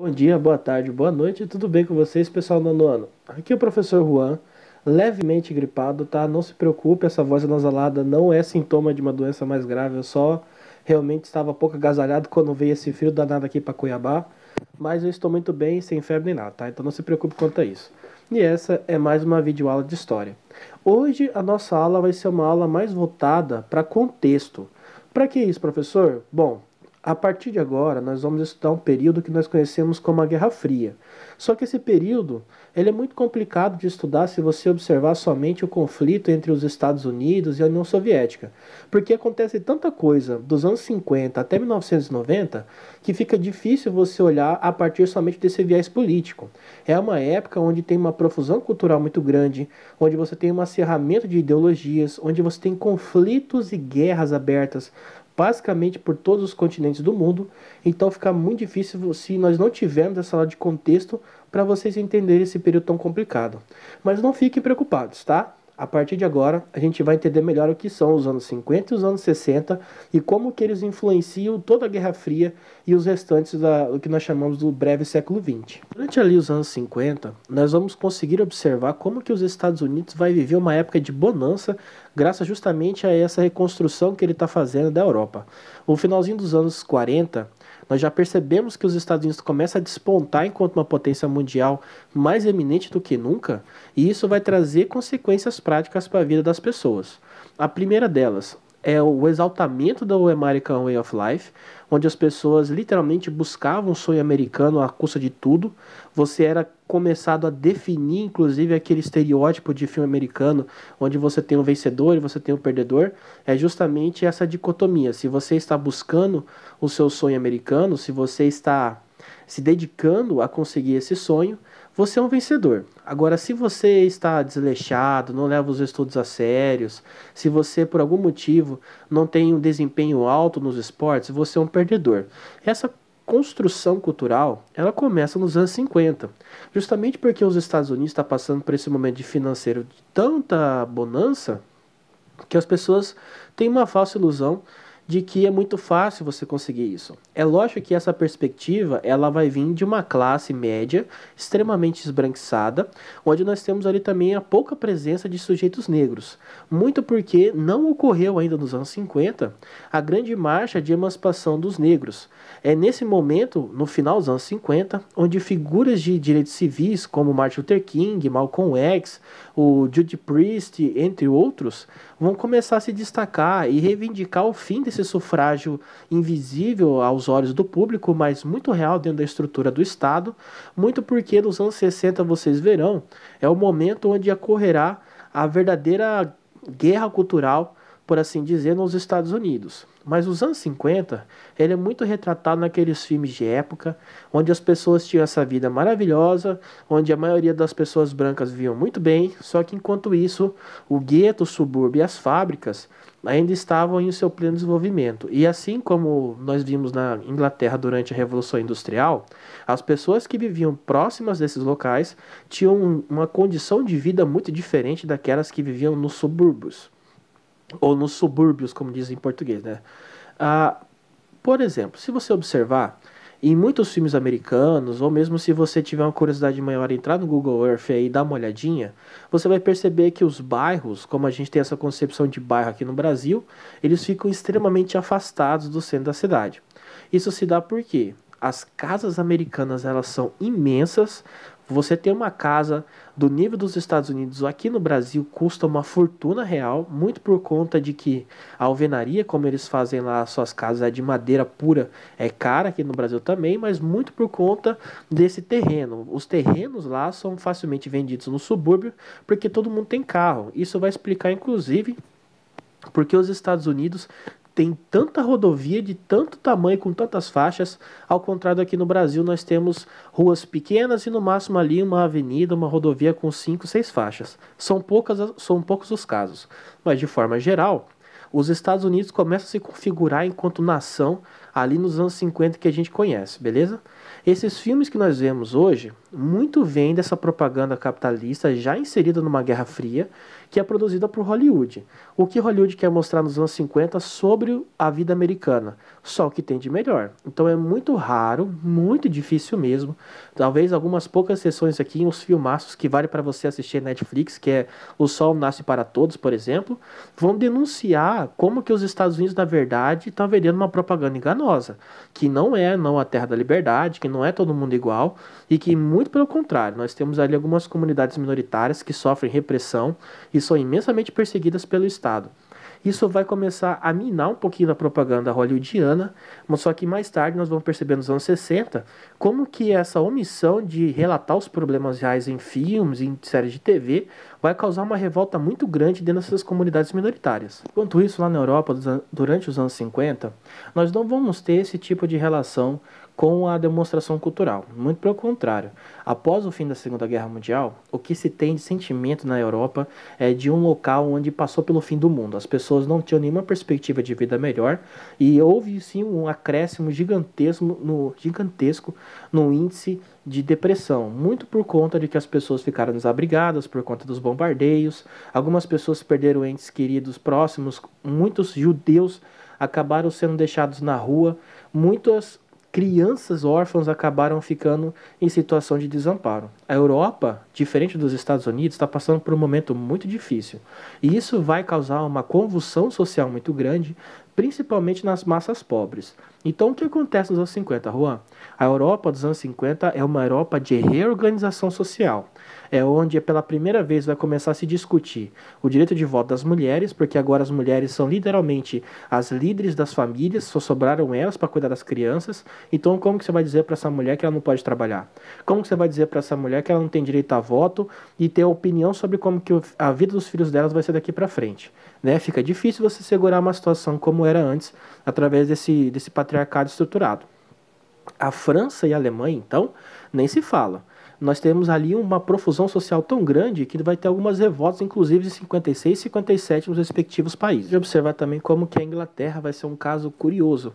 Bom dia, boa tarde, boa noite, tudo bem com vocês, pessoal do nono ano? Aqui é o professor Juan, levemente gripado, tá? Não se preocupe, essa voz anasalada não é sintoma de uma doença mais grave, eu só realmente estava pouco agasalhado quando veio esse frio danado aqui para Cuiabá, mas eu estou muito bem, sem febre nem nada, tá? Então não se preocupe quanto a isso. E essa é mais uma videoaula de história. Hoje a nossa aula vai ser uma aula mais voltada para contexto. Para que isso, professor? Bom, a partir de agora, nós vamos estudar um período que nós conhecemos como a Guerra Fria. Só que esse período, ele é muito complicado de estudar se você observar somente o conflito entre os Estados Unidos e a União Soviética. Porque acontece tanta coisa dos anos 50 até 1990 que fica difícil você olhar a partir somente desse viés político. É uma época onde tem uma profusão cultural muito grande, onde você tem um acerramento de ideologias, onde você tem conflitos e guerras abertas basicamente por todos os continentes do mundo, então fica muito difícil se nós não tivermos essa aula de contexto para vocês entenderem esse período tão complicado. Mas não fiquem preocupados, tá? A partir de agora, a gente vai entender melhor o que são os anos 50 e os anos 60 e como que eles influenciam toda a Guerra Fria e os restantes do que nós chamamos do breve século XX. Durante ali os anos 50, nós vamos conseguir observar como que os Estados Unidos vai viver uma época de bonança graças justamente a essa reconstrução que ele está fazendo da Europa. No finalzinho dos anos 40, nós já percebemos que os Estados Unidos começam a despontar enquanto uma potência mundial mais eminente do que nunca, e isso vai trazer consequências práticas para a vida das pessoas. A primeira delas é o exaltamento do American Way of Life, onde as pessoas literalmente buscavam o sonho americano à custa de tudo. Você era começado a definir, inclusive, aquele estereótipo de filme americano, onde você tem um vencedor e você tem um perdedor. É justamente essa dicotomia. Se você está buscando o seu sonho americano, se você está se dedicando a conseguir esse sonho, você é um vencedor. Agora, se você está desleixado, não leva os estudos a sérios, se você por algum motivo não tem um desempenho alto nos esportes, você é um perdedor. Essa construção cultural, ela começa nos anos 50, justamente porque os Estados Unidos estão passando por esse momento de financeiro de tanta bonança que as pessoas têm uma falsa ilusão de que é muito fácil você conseguir isso. É lógico que essa perspectiva ela vai vir de uma classe média extremamente esbranquiçada, onde nós temos ali também a pouca presença de sujeitos negros. Muito porque não ocorreu ainda nos anos 50 a grande marcha de emancipação dos negros. É nesse momento, no final dos anos 50, onde figuras de direitos civis como Martin Luther King, Malcolm X, o Judy Priest, entre outros, vão começar a se destacar e reivindicar o fim desse sufrágio invisível aos olhos do público, mas muito real dentro da estrutura do Estado, muito porque nos anos 60 vocês verão, é o momento onde ocorrerá a verdadeira guerra cultural, por assim dizer, nos Estados Unidos. Mas os anos 50, ele é muito retratado naqueles filmes de época, onde as pessoas tinham essa vida maravilhosa, onde a maioria das pessoas brancas viviam muito bem, só que enquanto isso, o gueto, o subúrbio e as fábricas ainda estavam em seu pleno desenvolvimento. E assim como nós vimos na Inglaterra durante a Revolução Industrial, as pessoas que viviam próximas desses locais tinham uma condição de vida muito diferente daquelas que viviam nos subúrbios ou nos subúrbios, como dizem em português, né? Ah, por exemplo, se você observar, em muitos filmes americanos, ou mesmo se você tiver uma curiosidade maior, entrar no Google Earth e dar uma olhadinha, você vai perceber que os bairros, como a gente tem essa concepção de bairro aqui no Brasil, eles ficam extremamente afastados do centro da cidade. Isso se dá porque as casas americanas elas são imensas. Você ter uma casa do nível dos Estados Unidos aqui no Brasil custa uma fortuna real, muito por conta de que a alvenaria, como eles fazem lá as suas casas, é de madeira pura, é cara aqui no Brasil também, mas muito por conta desse terreno. Os terrenos lá são facilmente vendidos no subúrbio porque todo mundo tem carro. Isso vai explicar, inclusive, porque os Estados Unidos tem tanta rodovia de tanto tamanho, com tantas faixas, ao contrário aqui no Brasil nós temos ruas pequenas e no máximo ali uma avenida, uma rodovia com 5, 6 faixas. São poucos os casos, mas de forma geral, os Estados Unidos começam a se configurar enquanto nação ali nos anos 50 que a gente conhece, beleza? Esses filmes que nós vemos hoje, muito vem dessa propaganda capitalista já inserida numa Guerra Fria, que é produzida por Hollywood. O que Hollywood quer mostrar nos anos 50 sobre a vida americana, só o que tem de melhor. Então é muito raro, muito difícil mesmo. Talvez algumas poucas sessões aqui, uns filmaços que vale para você assistir na Netflix, que é O Sol Nasce para Todos, por exemplo, vão denunciar como que os Estados Unidos, na verdade, estão vendendo uma propaganda enganosa, que não é não a terra da liberdade, que não é todo mundo igual, e que muito pelo contrário, nós temos ali algumas comunidades minoritárias que sofrem repressão e são imensamente perseguidas pelo Estado. Isso vai começar a minar um pouquinho da propaganda hollywoodiana, mas só que mais tarde nós vamos perceber nos anos 60 como que essa omissão de relatar os problemas reais em filmes, em séries de TV, vai causar uma revolta muito grande dentro dessas comunidades minoritárias. Enquanto isso, lá na Europa, durante os anos 50, nós não vamos ter esse tipo de relação com a demonstração cultural. Muito pelo contrário. Após o fim da Segunda Guerra Mundial, o que se tem de sentimento na Europa é de um local onde passou pelo fim do mundo. As pessoas não tinham nenhuma perspectiva de vida melhor e houve sim um acréscimo gigantesco no índice de depressão, muito por conta de que as pessoas ficaram desabrigadas por conta dos bombardeios, algumas pessoas perderam entes queridos próximos, muitos judeus acabaram sendo deixados na rua, muitas crianças órfãos acabaram ficando em situação de desamparo. A Europa, diferente dos Estados Unidos, está passando por um momento muito difícil. E isso vai causar uma convulsão social muito grande, principalmente nas massas pobres. Então, o que acontece nos anos 50, Juan? A Europa dos anos 50 é uma Europa de reorganização social. É onde, pela primeira vez, vai começar a se discutir o direito de voto das mulheres, porque agora as mulheres são literalmente as líderes das famílias, só sobraram elas para cuidar das crianças. Então, como que você vai dizer para essa mulher que ela não pode trabalhar? Como que você vai dizer para essa mulher que ela não tem direito a voto e ter opinião sobre como que a vida dos filhos delas vai ser daqui para frente? Né? Fica difícil você segurar uma situação como era antes, através desse patriarcado estruturado. A França e a Alemanha, então, nem se fala. Nós temos ali uma profusão social tão grande que vai ter algumas revoltas, inclusive em 56 e 57 nos respectivos países. E observar também como que a Inglaterra vai ser um caso curioso.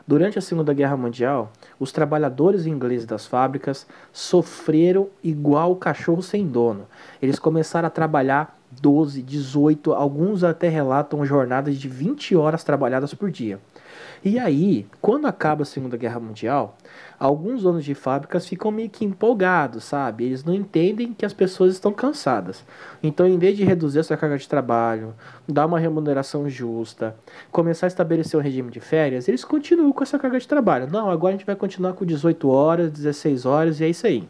Durante a Segunda Guerra Mundial, os trabalhadores ingleses das fábricas sofreram igual cachorro sem dono. Eles começaram a trabalhar 12, 18, alguns até relatam jornadas de 20 horas trabalhadas por dia. E aí, quando acaba a Segunda Guerra Mundial, alguns donos de fábricas ficam meio que empolgados, sabe? Eles não entendem que as pessoas estão cansadas. Então, em vez de reduzir a sua carga de trabalho, dar uma remuneração justa, começar a estabelecer um regime de férias, eles continuam com essa carga de trabalho. Não, agora a gente vai continuar com 18 horas, 16 horas e é isso aí.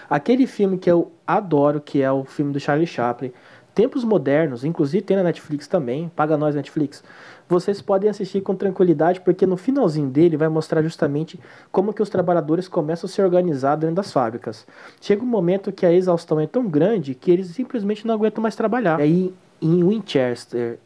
Aquele filme que eu adoro, que é o filme do Charlie Chaplin, Tempos Modernos, inclusive tem na Netflix também, paga nós Netflix, vocês podem assistir com tranquilidade, porque no finalzinho dele vai mostrar justamente como que os trabalhadores começam a se organizar dentro das fábricas. Chega um momento que a exaustão é tão grande que eles simplesmente não aguentam mais trabalhar. E aí, em Winchester,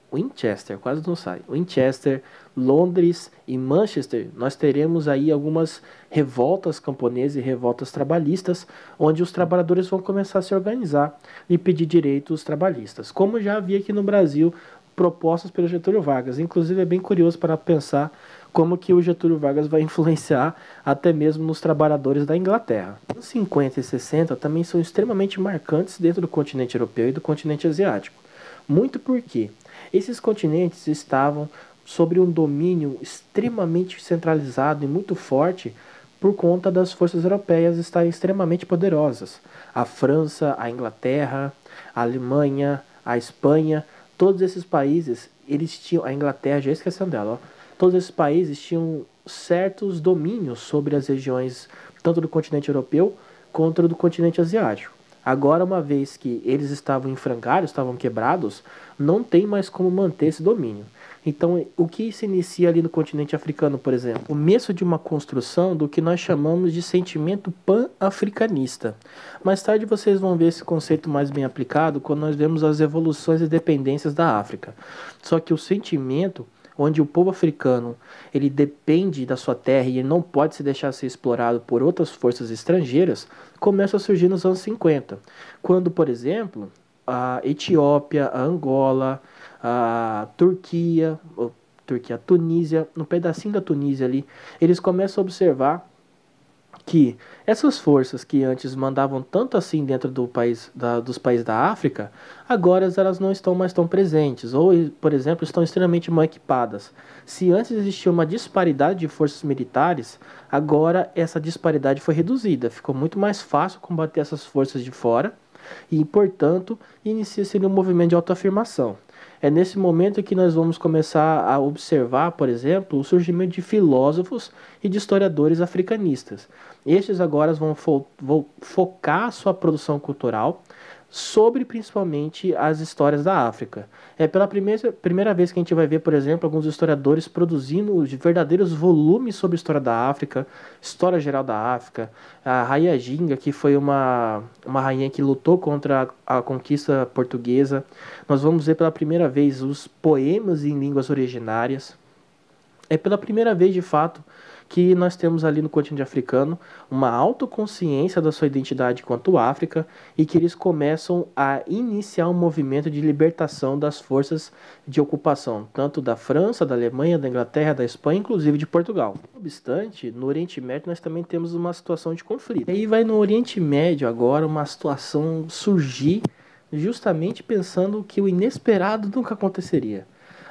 quase não sai, Winchester, Londres e Manchester, nós teremos aí algumas revoltas camponesas e revoltas trabalhistas, onde os trabalhadores vão começar a se organizar e pedir direitos trabalhistas, como já havia aqui no Brasil propostas pelo Getúlio Vargas. Inclusive é bem curioso para pensar como que o Getúlio Vargas vai influenciar até mesmo nos trabalhadores da Inglaterra. Os 50 e 60 também são extremamente marcantes dentro do continente europeu e do continente asiático. Muito porque esses continentes estavam sobre um domínio extremamente centralizado e muito forte por conta das forças europeias estarem extremamente poderosas. A França, a Inglaterra, a Alemanha, a Espanha, todos esses países, eles tinham, a Inglaterra, já esquecendo dela, ó, todos esses países tinham certos domínios sobre as regiões, tanto do continente europeu quanto do continente asiático. Agora, uma vez que eles estavam em frangalhos, estavam quebrados, não tem mais como manter esse domínio. Então, o que se inicia ali no continente africano, por exemplo? O começo de uma construção do que nós chamamos de sentimento pan-africanista. Mais tarde vocês vão ver esse conceito mais bem aplicado quando nós vemos as evoluções e dependências da África. Só que o sentimento onde o povo africano ele depende da sua terra e ele não pode se deixar ser explorado por outras forças estrangeiras, começa a surgir nos anos 50. Quando, por exemplo, a Etiópia, a Angola, a Turquia, a Tunísia, um pedacinho da Tunísia ali, eles começam a observar que essas forças que antes mandavam tanto assim dentro do país, dos países da África, agora elas não estão mais tão presentes, ou, por exemplo, estão extremamente mal equipadas. Se antes existia uma disparidade de forças militares, agora essa disparidade foi reduzida, ficou muito mais fácil combater essas forças de fora e, portanto, inicia-se um movimento de autoafirmação. É nesse momento que nós vamos começar a observar, por exemplo, o surgimento de filósofos e de historiadores africanistas. Estes agora vão focar sua produção cultural sobre principalmente as histórias da África. É pela primeira vez que a gente vai ver, por exemplo, alguns historiadores produzindo verdadeiros volumes sobre a história da África, história geral da África. A Rainha Ginga, que foi uma rainha que lutou contra a conquista portuguesa. Nós vamos ver pela primeira vez os poemas em línguas originárias. É pela primeira vez, de fato, que nós temos ali no continente africano uma autoconsciência da sua identidade quanto África e que eles começam a iniciar um movimento de libertação das forças de ocupação, tanto da França, da Alemanha, da Inglaterra, da Espanha, inclusive de Portugal. Não obstante, no Oriente Médio nós também temos uma situação de conflito. E aí vai no Oriente Médio agora uma situação surgir justamente pensando que o inesperado nunca aconteceria.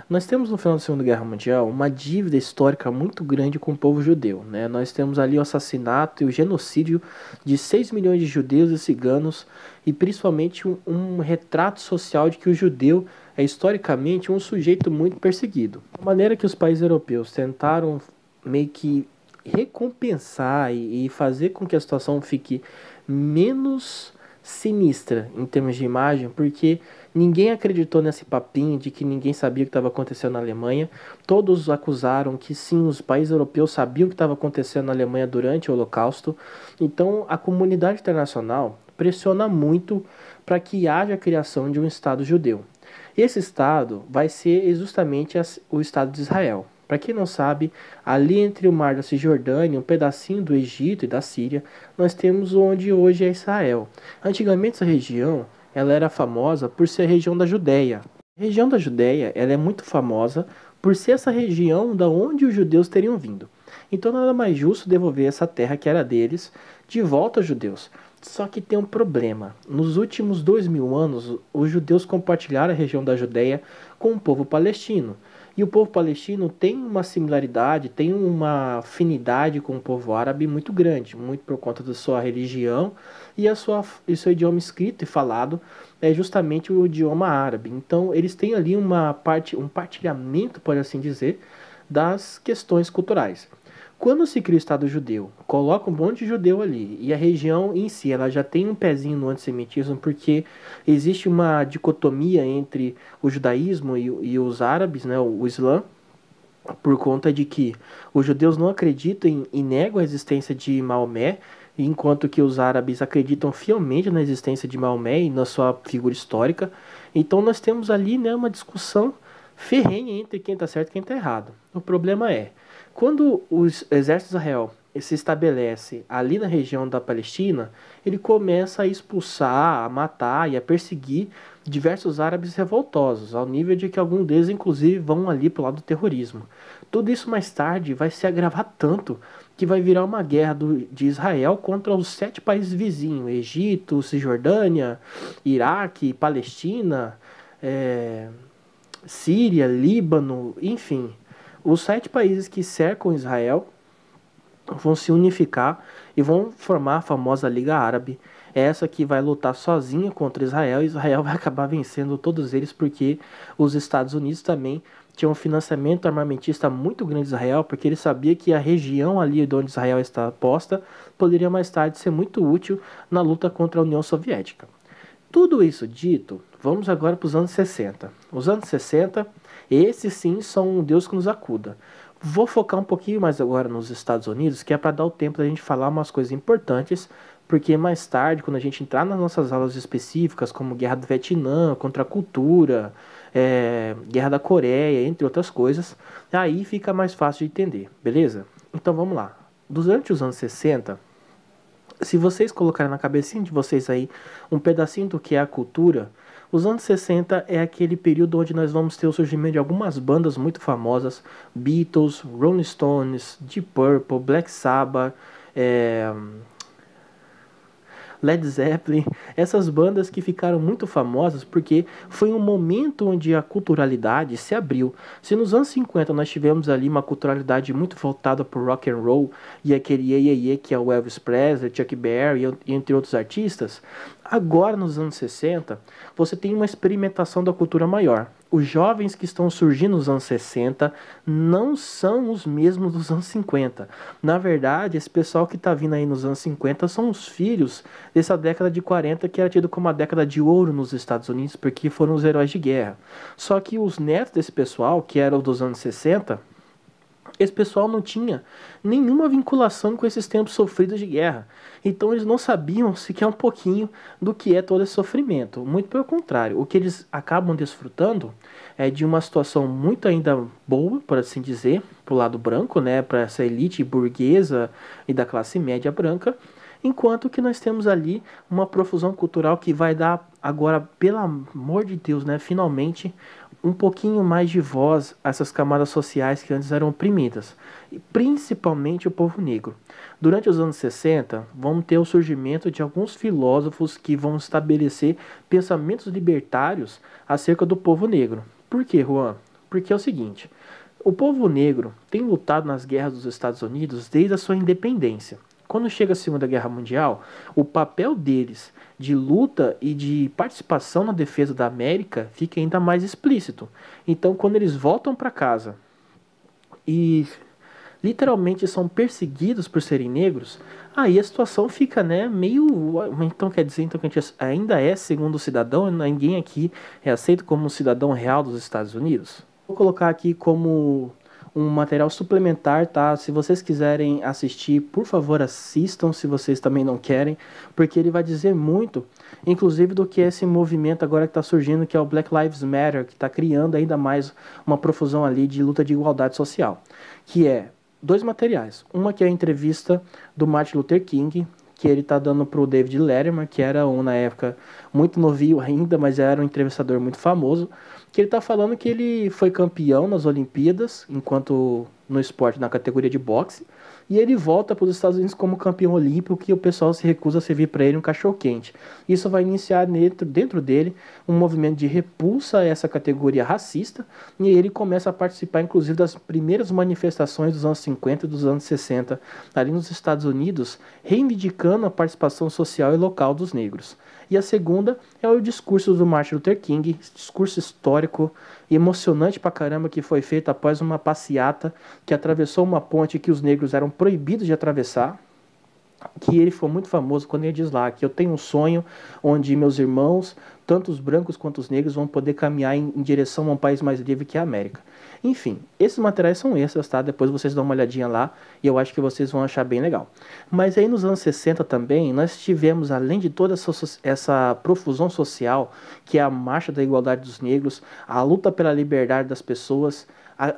Nós temos no final da Segunda Guerra Mundial uma dívida histórica muito grande com o povo judeu, né? Nós temos ali o assassinato e o genocídio de 6 milhões de judeus e ciganos e principalmente um retrato social de que o judeu é historicamente um sujeito muito perseguido. A maneira que os países europeus tentaram meio que recompensar e fazer com que a situação fique menos sinistra em termos de imagem, porque ninguém acreditou nesse papinho de que ninguém sabia o que estava acontecendo na Alemanha. Todos acusaram que sim, os países europeus sabiam o que estava acontecendo na Alemanha durante o Holocausto. Então a comunidade internacional pressiona muito para que haja a criação de um Estado judeu. Esse Estado vai ser justamente o Estado de Israel. Para quem não sabe, ali entre o Mar da Cisjordânia, um pedacinho do Egito e da Síria, nós temos onde hoje é Israel. Antigamente essa região ela era famosa por ser a região da Judéia. A região da Judéia ela é muito famosa por ser essa região da onde os judeus teriam vindo. Então nada mais justo devolver essa terra que era deles de volta aos judeus. Só que tem um problema. Nos últimos 2000 anos, os judeus compartilharam a região da Judéia com o povo palestino. E o povo palestino tem uma similaridade, tem uma afinidade com o povo árabe muito grande, muito por conta da sua religião e seu idioma escrito e falado é justamente o idioma árabe. Então eles têm ali um partilhamento, por assim dizer, das questões culturais. Quando se cria o Estado judeu, coloca um monte de judeu ali, e a região em si ela já tem um pezinho no antissemitismo, porque existe uma dicotomia entre o judaísmo e os árabes, né, o Islã, por conta de que os judeus não acreditam e negam a existência de Maomé, enquanto que os árabes acreditam fielmente na existência de Maomé e na sua figura histórica. Então nós temos ali, né, uma discussão ferrenha entre quem está certo e quem está errado. O problema é, quando o exército de Israel se estabelece ali na região da Palestina, ele começa a expulsar, a matar e a perseguir diversos árabes revoltosos, ao nível de que alguns deles, inclusive, vão ali para o lado do terrorismo. Tudo isso mais tarde vai se agravar tanto que vai virar uma guerra de Israel contra os 7 países vizinhos: Egito, Cisjordânia, Iraque, Palestina, Síria, Líbano, enfim. Os 7 países que cercam Israel vão se unificar e vão formar a famosa Liga Árabe. Essa que vai lutar sozinha contra Israel, e Israel vai acabar vencendo todos eles porque os Estados Unidos também tinham um financiamento armamentista muito grande de Israel, porque ele sabia que a região ali de onde Israel está posta poderia mais tarde ser muito útil na luta contra a União Soviética. Tudo isso dito, vamos agora para os anos 60. Os anos 60, esses sim são um Deus que nos acuda. Vou focar um pouquinho mais agora nos Estados Unidos, que é para dar o tempo da gente falar umas coisas importantes, porque mais tarde, quando a gente entrar nas nossas aulas específicas, como Guerra do Vietnã, contra a cultura, Guerra da Coreia, entre outras coisas, aí fica mais fácil de entender, beleza? Então vamos lá. Durante os anos 60, se vocês colocarem na cabecinha de vocês aí um pedacinho do que é a cultura, os anos 60 é aquele período onde nós vamos ter o surgimento de algumas bandas muito famosas: Beatles, Rolling Stones, Deep Purple, Black Sabbath, é, Led Zeppelin, essas bandas que ficaram muito famosas porque foi um momento onde a culturalidade se abriu. Se nos anos 50 nós tivemos ali uma culturalidade muito voltada para o rock and roll e aquele Ye Ye Ye que é o Elvis Presley, Chuck Berry e entre outros artistas, agora nos anos 60 você tem uma experimentação da cultura maior. Os jovens que estão surgindo nos anos 60 não são os mesmos dos anos 50. Na verdade, esse pessoal que está vindo aí nos anos 50 são os filhos dessa década de 40 que era tido como a década de ouro nos Estados Unidos, porque foram os heróis de guerra. Só que os netos desse pessoal, que eram dos anos 60, esse pessoal não tinha nenhuma vinculação com esses tempos sofridos de guerra. Então eles não sabiam sequer um pouquinho do que é todo esse sofrimento. Muito pelo contrário, o que eles acabam desfrutando é de uma situação muito ainda boa, por assim dizer, pro lado branco, né, para essa elite burguesa e da classe média branca, enquanto que nós temos ali uma profusão cultural que vai dar agora, pelo amor de Deus, né, finalmente um pouquinho mais de voz a essas camadas sociais que antes eram oprimidas, e principalmente o povo negro. Durante os anos 60, vamos ter o surgimento de alguns filósofos que vão estabelecer pensamentos libertários acerca do povo negro. Por quê, Juan? Porque é o seguinte, o povo negro tem lutado nas guerras dos Estados Unidos desde a sua independência. Quando chega a Segunda Guerra Mundial, o papel deles de luta e de participação na defesa da América fica ainda mais explícito. Então, quando eles voltam para casa e literalmente são perseguidos por serem negros, aí a situação fica, né, meio... Então quer dizer então, que a gente ainda é segundo cidadão, ninguém aqui é aceito como um cidadão real dos Estados Unidos? Vou colocar aqui como um material suplementar, tá? Se vocês quiserem assistir, por favor assistam, se vocês também não querem, porque ele vai dizer muito, inclusive do que é esse movimento agora que está surgindo, que é o Black Lives Matter, que está criando ainda mais uma profusão ali de luta de igualdade social, que é dois materiais. Uma que é a entrevista do Martin Luther King, que ele está dando para o David Letterman, que era na época muito novinho ainda, mas era um entrevistador muito famoso, que ele está falando que ele foi campeão nas Olimpíadas, enquanto no esporte na categoria de boxe, e ele volta para os Estados Unidos como campeão olímpico, que o pessoal se recusa a servir para ele um cachorro-quente. Isso vai iniciar dentro dele um movimento de repulsa a essa categoria racista, e ele começa a participar, inclusive, das primeiras manifestações dos anos 50 e dos anos 60, ali nos Estados Unidos, reivindicando a participação social e local dos negros. E a segunda é o discurso do Martin Luther King, discurso histórico e emocionante pra caramba, que foi feito após uma passeata que atravessou uma ponte que os negros eram proibidos de atravessar, que ele foi muito famoso quando ele diz lá que eu tenho um sonho onde meus irmãos, tanto os brancos quanto os negros, vão poder caminhar em direção a um país mais livre que a América. Enfim, esses materiais são extras, tá? Depois vocês dão uma olhadinha lá e eu acho que vocês vão achar bem legal. Mas aí nos anos 60 também, nós tivemos, além de toda essa profusão social, que é a marcha da igualdade dos negros, a luta pela liberdade das pessoas,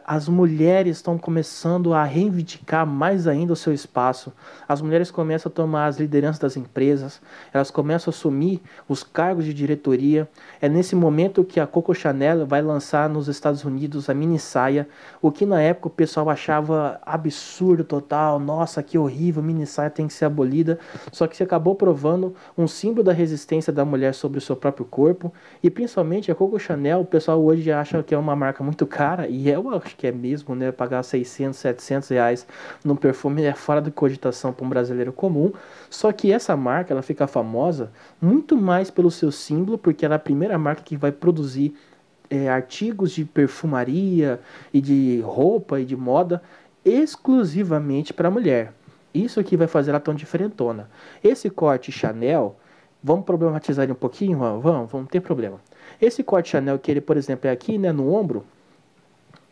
as mulheres estão começando a reivindicar mais ainda o seu espaço. As mulheres começam a tomar as lideranças das empresas, elas começam a assumir os cargos de diretoria. É nesse momento que a Coco Chanel vai lançar nos Estados Unidos a mini saia, o que na época o pessoal achava absurdo total. Nossa, que horrível, mini saia tem que ser abolida. Só que se acabou provando um símbolo da resistência da mulher sobre o seu próprio corpo. E principalmente a Coco Chanel, o pessoal hoje acha que é uma marca muito cara, e eu acho que é mesmo, né? Pagar 600, 700 reais num perfume é fora de cogitação para um brasileiro comum. Só que essa marca, ela fica famosa muito mais pelo seu símbolo, porque ela é a primeira marca que vai produzir artigos de perfumaria e de roupa e de moda exclusivamente para mulher. Isso aqui vai fazer ela tão diferentona. Esse corte Chanel, vamos problematizar ele um pouquinho? Vamos ter problema. Esse corte Chanel que ele, por exemplo, é aqui, né, no ombro,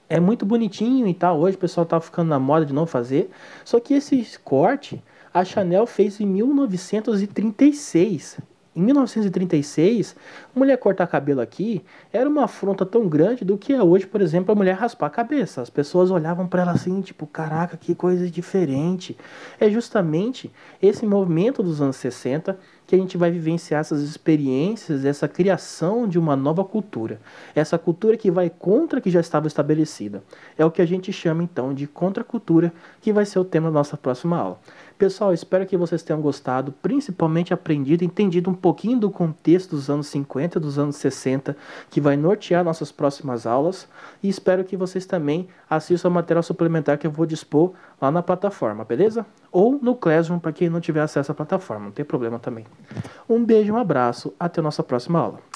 é muito bonitinho e tal. Hoje o pessoal tá ficando na moda de não fazer. Só que esse corte a Chanel fez em 1936. Em 1936, a mulher cortar cabelo aqui era uma afronta tão grande do que é hoje, por exemplo, a mulher raspar a cabeça. As pessoas olhavam para ela assim, tipo, caraca, que coisa diferente. É justamente esse movimento dos anos 60 que a gente vai vivenciar essas experiências, essa criação de uma nova cultura. Essa cultura que vai contra a que já estava estabelecida. É o que a gente chama, então, de contracultura, que vai ser o tema da nossa próxima aula. Pessoal, espero que vocês tenham gostado, principalmente aprendido, entendido um pouquinho do contexto dos anos 50, dos anos 60, que vai nortear nossas próximas aulas. E espero que vocês também assistam o material suplementar que eu vou dispor lá na plataforma, beleza? Ou no Classroom, para quem não tiver acesso à plataforma, não tem problema também. Um beijo, um abraço, até a nossa próxima aula.